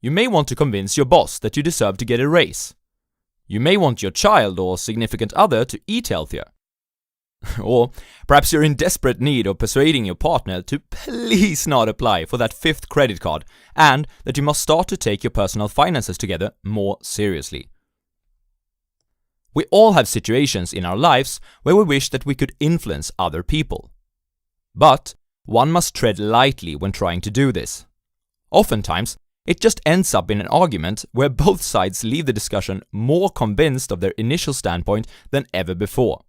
You may want to convince your boss that you deserve to get a raise. You may want your child or significant other to eat healthier. Or perhaps you're in desperate need of persuading your partner to please not apply for that 5th credit card and that you must start to take your personal finances together more seriously. We all have situations in our lives where we wish that we could influence other people. But one must tread lightly when trying to do this. Oftentimes, it just ends up in an argument where both sides leave the discussion more convinced of their initial standpoint than ever before.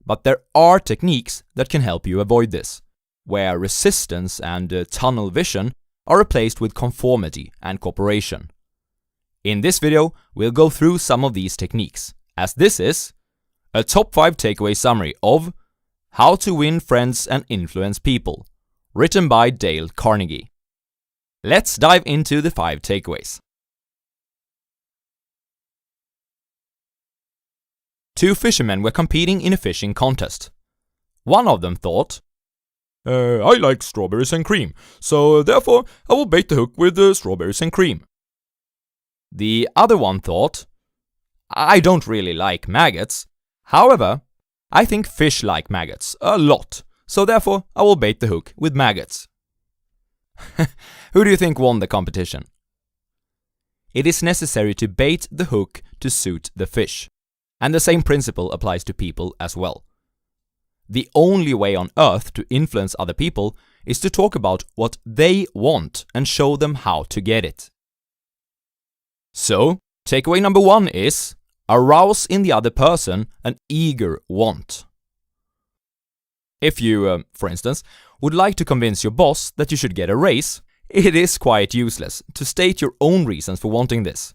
But there are techniques that can help you avoid this, where resistance and tunnel vision are replaced with conformity and cooperation. In this video, we'll go through some of these techniques, as this is a top 5 takeaway summary of How to Win Friends and Influence People, written by Dale Carnegie. Let's dive into the 5 takeaways. 2 fishermen were competing in a fishing contest. One of them thought, I like strawberries and cream, so therefore I will bait the hook with strawberries and cream. The other one thought, I don't really like maggots, however, I think fish like maggots a lot, so therefore I will bait the hook with maggots. Who do you think won the competition? It is necessary to bait the hook to suit the fish. And the same principle applies to people as well. The only way on earth to influence other people is to talk about what they want and show them how to get it. So, takeaway number 1 is arouse in the other person an eager want. If you, for instance, would like to convince your boss that you should get a raise, it is quite useless to state your own reasons for wanting this.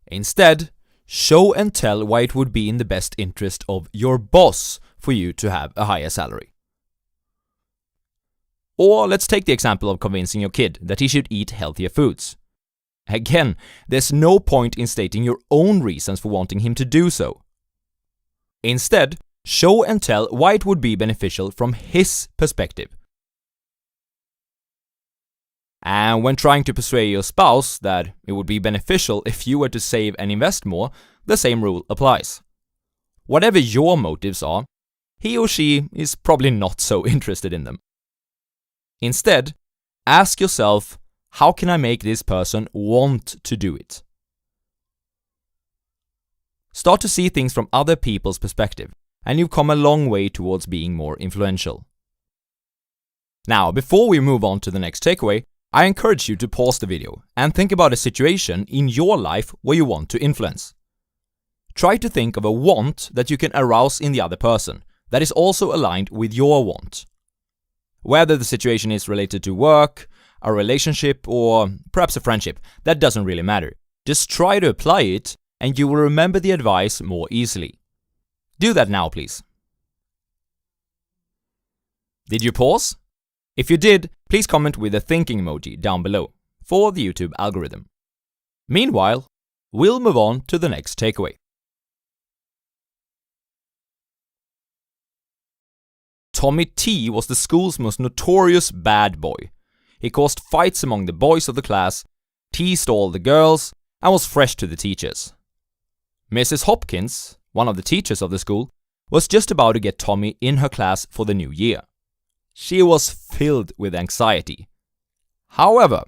Instead, show and tell why it would be in the best interest of your boss for you to have a higher salary. Or let's take the example of convincing your kid that he should eat healthier foods. Again, there's no point in stating your own reasons for wanting him to do so. Instead, show and tell why it would be beneficial from his perspective. And when trying to persuade your spouse that it would be beneficial if you were to save and invest more, the same rule applies. Whatever your motives are, he or she is probably not so interested in them. Instead, ask yourself, how can I make this person want to do it? Start to see things from other people's perspective, and you've come a long way towards being more influential. Now, before we move on to the next takeaway, I encourage you to pause the video and think about a situation in your life where you want to influence. Try to think of a want that you can arouse in the other person that is also aligned with your want. Whether the situation is related to work, a relationship, or perhaps a friendship, that doesn't really matter. Just try to apply it and you will remember the advice more easily. Do that now, please. Did you pause? If you did, please comment with a thinking emoji down below for the YouTube algorithm. Meanwhile, we'll move on to the next takeaway. Tommy T was the school's most notorious bad boy. He caused fights among the boys of the class, teased all the girls, and was fresh to the teachers. Mrs. Hopkins, one of the teachers of the school, was just about to get Tommy in her class for the new year. She was filled with anxiety. However,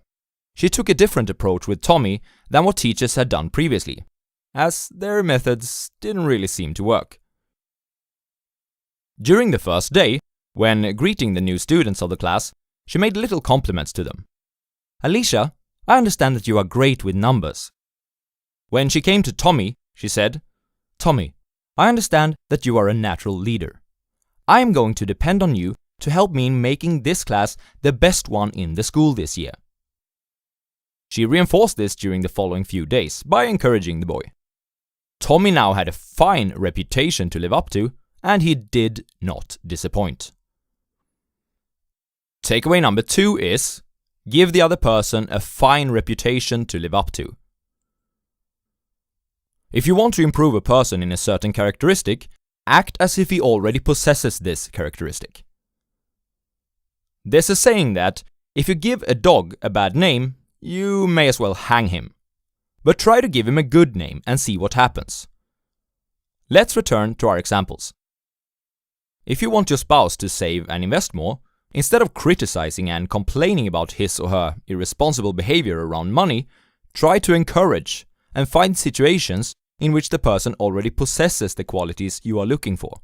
she took a different approach with Tommy than what teachers had done previously, as their methods didn't really seem to work. During the first day, when greeting the new students of the class, she made little compliments to them. Alicia, I understand that you are great with numbers. When she came to Tommy, she said, Tommy, I understand that you are a natural leader. I am going to depend on you to help me in making this class the best one in the school this year. She reinforced this during the following few days by encouraging the boy. Tommy now had a fine reputation to live up to, and he did not disappoint. Takeaway number 2 is, give the other person a fine reputation to live up to. If you want to improve a person in a certain characteristic, act as if he already possesses this characteristic. There's a saying that if you give a dog a bad name, you may as well hang him. But try to give him a good name and see what happens. Let's return to our examples. If you want your spouse to save and invest more, instead of criticizing and complaining about his or her irresponsible behavior around money, try to encourage and find situations in which the person already possesses the qualities you are looking for.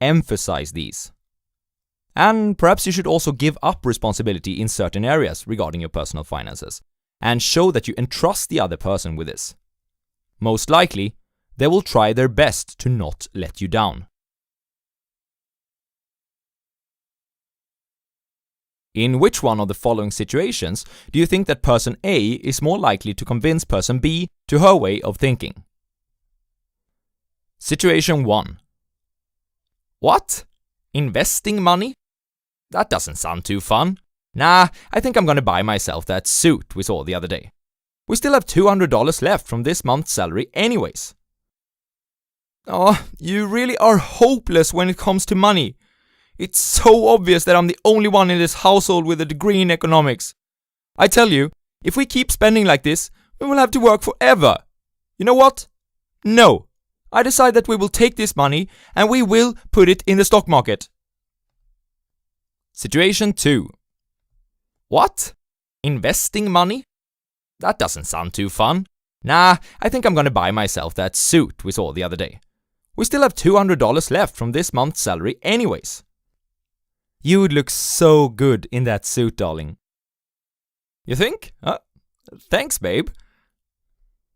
Emphasize these. And perhaps you should also give up responsibility in certain areas regarding your personal finances, and show that you entrust the other person with this. Most likely, they will try their best to not let you down. In which one of the following situations do you think that person A is more likely to convince person B to her way of thinking? Situation 1. What? Investing money? That doesn't sound too fun. Nah, I think I'm gonna buy myself that suit we saw the other day. We still have $200 left from this month's salary anyways. Oh, you really are hopeless when it comes to money. It's so obvious that I'm the only one in this household with a degree in economics. I tell you, if we keep spending like this, we will have to work forever. You know what? No. I decide that we will take this money and we will put it in the stock market. Situation 2. What? Investing money? That doesn't sound too fun. Nah, I think I'm gonna buy myself that suit we saw the other day. We still have $200 left from this month's salary anyways. You would look so good in that suit, darling. You think? Thanks, babe.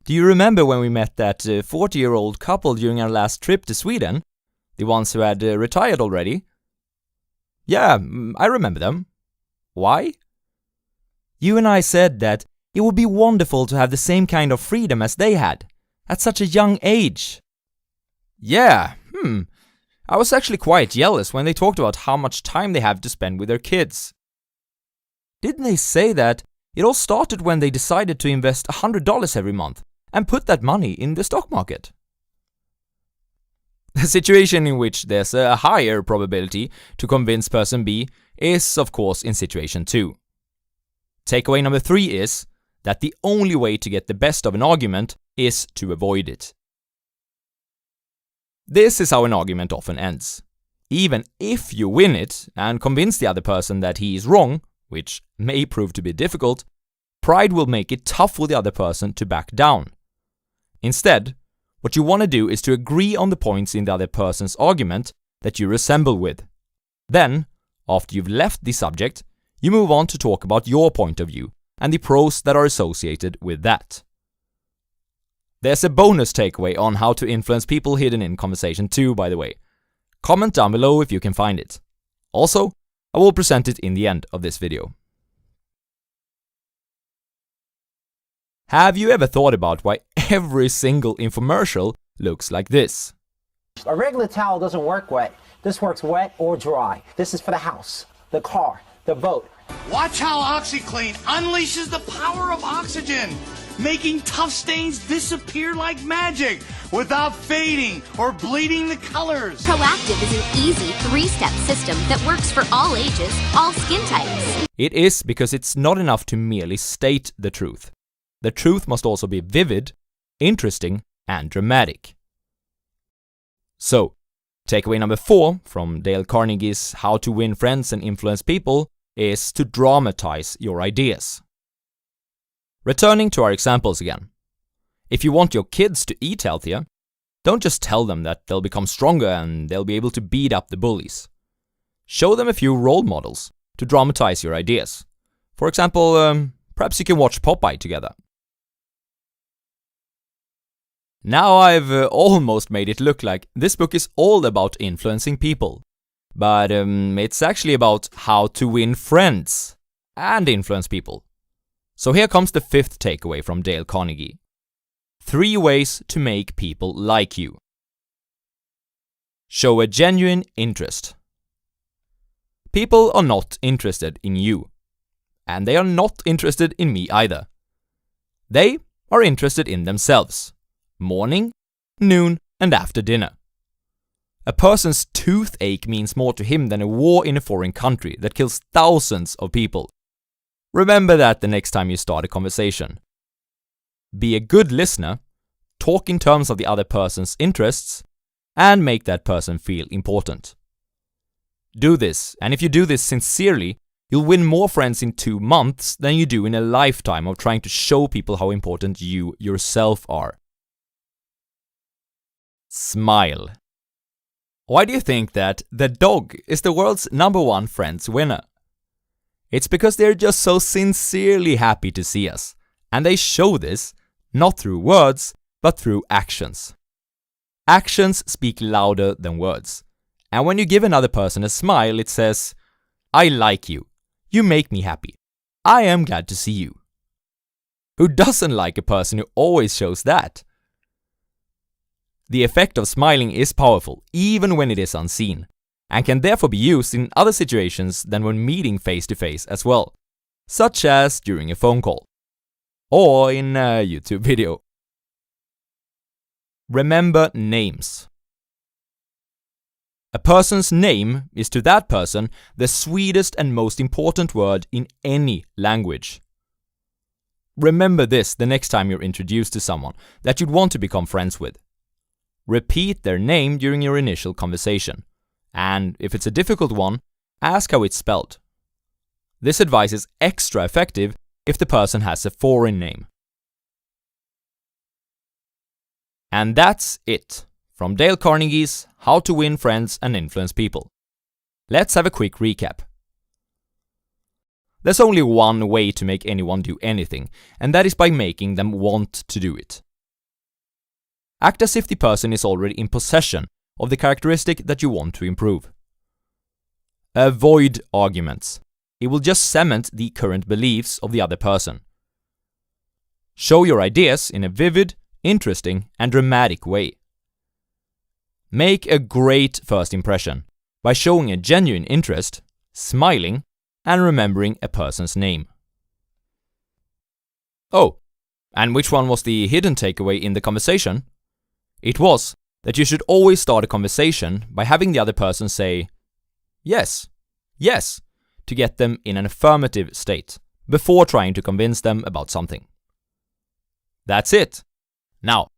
Do you remember when we met that 40-year-old couple during our last trip to Sweden? The ones who had retired already? Yeah, I remember them. Why? You and I said that it would be wonderful to have the same kind of freedom as they had, at such a young age. Yeah, I was actually quite jealous when they talked about how much time they have to spend with their kids. Didn't they say that it all started when they decided to invest $100 every month and put that money in the stock market? The situation in which there's a higher probability to convince person B is, of course, in situation 2. Takeaway number 3 is that the only way to get the best of an argument is to avoid it. This is how an argument often ends. Even if you win it and convince the other person that he is wrong, which may prove to be difficult, pride will make it tough for the other person to back down. Instead, what you want to do is to agree on the points in the other person's argument that you resemble with. Then, after you've left the subject, you move on to talk about your point of view and the pros that are associated with that. There's a bonus takeaway on how to influence people hidden in conversation too, by the way. Comment down below if you can find it. Also, I will present it in the end of this video. Have you ever thought about why every single infomercial looks like this? A regular towel doesn't work wet. This works wet or dry. This is for the house, the car, the boat. Watch how OxyClean unleashes the power of oxygen, making tough stains disappear like magic without fading or bleeding the colors. Proactive is an easy 3-step system that works for all ages, all skin types. It is because it's not enough to merely state the truth. The truth must also be vivid, interesting, and dramatic. So, takeaway number 4 from Dale Carnegie's How to Win Friends and Influence People is to dramatize your ideas. Returning to our examples again. If you want your kids to eat healthier, don't just tell them that they'll become stronger and they'll be able to beat up the bullies. Show them a few role models to dramatize your ideas. For example, perhaps you can watch Popeye together. Now I've almost made it look like this book is all about influencing people. But it's actually about how to win friends and influence people. So here comes the 5th takeaway from Dale Carnegie. 3 ways to make people like you. Show a genuine interest. People are not interested in you. And they are not interested in me either. They are interested in themselves. Morning, noon, and after dinner. A person's toothache means more to him than a war in a foreign country that kills thousands of people. Remember that the next time you start a conversation. Be a good listener, talk in terms of the other person's interests, and make that person feel important. Do this, and if you do this sincerely, you'll win more friends in 2 months than you do in a lifetime of trying to show people how important you yourself are. Smile. Why do you think that the dog is the world's #1 Friends winner? It's because they're just so sincerely happy to see us, and they show this not through words, but through actions. Actions speak louder than words, and when you give another person a smile, it says, "I like you. You make me happy. I am glad to see you." Who doesn't like a person who always shows that? The effect of smiling is powerful, even when it is unseen, and can therefore be used in other situations than when meeting face to face as well, such as during a phone call, or in a YouTube video. Remember names. A person's name is to that person the sweetest and most important word in any language. Remember this the next time you're introduced to someone that you'd want to become friends with. Repeat their name during your initial conversation, and if it's a difficult one, ask how it's spelled. This advice is extra effective if the person has a foreign name. And that's it from Dale Carnegie's How to Win Friends and Influence People. Let's have a quick recap. There's only one way to make anyone do anything, and that is by making them want to do it. Act as if the person is already in possession of the characteristic that you want to improve. Avoid arguments. It will just cement the current beliefs of the other person. Show your ideas in a vivid, interesting, and dramatic way. Make a great first impression by showing a genuine interest, smiling, and remembering a person's name. Oh, and which one was the hidden takeaway in the conversation? It was that you should always start a conversation by having the other person say, "Yes, yes," to get them in an affirmative state, before trying to convince them about something. That's it. Now,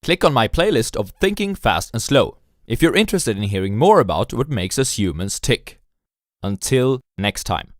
click on my playlist of Thinking Fast and Slow if you're interested in hearing more about what makes us humans tick. Until next time.